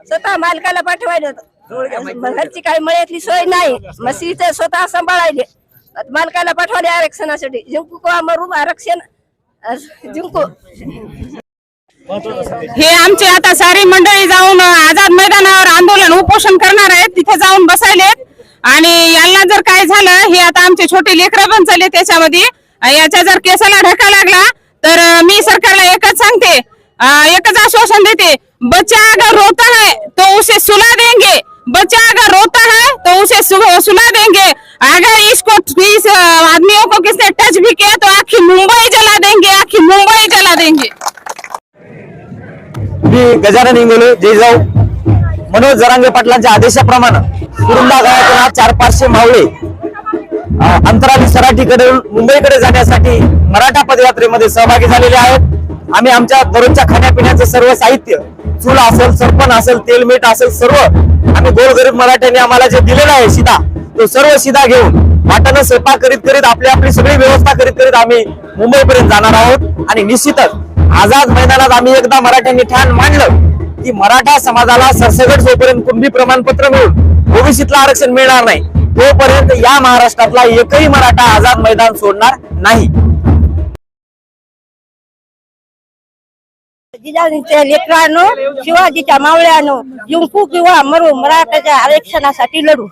स्वतः मालकाला पाठवायला घरची काही मळ्यातली सोय नाही, मशीचं स्वतः सांभाळायले, मालकाला पाठवले आरक्षणासाठी. जिंकू किंवा मरू, आरक्षण जिंकू. हे आमचे आता सारी मंडळी जाऊन आझाद मैदानावर आंदोलन उपोषण करणार आहेत, तिथे जाऊन बसायलेत. आणि यांना जर काय झालं, हे आता आमचे छोटे लेकरं पण चालले त्याच्यामध्ये, याच्या जर केसाला धक्का लागला तर मी सरकारला एकच सांगते, एकच आश्वासन देते, बच्चा अगर रोता है तो उसे सुला देंगे, बच्चा अगर रोता है तो उसे सुला देंगे, अगर इस आदमियों को किसने टच भी किया तो आखी मुंबई जला देंगे, आखी मुंबई जला देंगे. मी गजानन इंगोले जयजाऊ मनोज जरांगे पाटलांच्या आदेशाप्रमाणे कुरुंदा गावातील 400-500 मावळे अंतराळी सराटीकडे मुंबईकडे जाण्यासाठी मराठा पदयात्रेमध्ये सहभागी झालेले आहेत. आम्ही आमच्या दररोजच्या खाण्यापिण्याचं सर्व साहित्य, चूल असेल, सरपण असेल, तेल मीठ असेल, सर्व आम्ही गोरगरीब मराठ्यांनी आम्हाला जे दिलेलं आहे शिदा, तो सर्व शिदा घेऊन वाटानं स्वयंपाक करीत करीत आपली सगळी व्यवस्था करीत करीत आम्ही मुंबईपर्यंत जाणार आहोत. आणि निश्चितच आझाद मैदानात आम्ही एकदा मराठ्यांनी ठाण मांडलं की मराठा समाजाला सरसकट जोपर्यंत कुणबी प्रमाणपत्र मिळून ओबीसीतलं आरक्षण मिळणार नाही, तोपर्यंत या महाराष्ट्रातला एकही मराठा आझाद मैदान सोडणार नाही. जिजाऊंच्या लेकरांनो, शिवाजीच्या मावळ्यानो, जिंकू किंवा मरू, मराठाच्या आरक्षणासाठी लढू.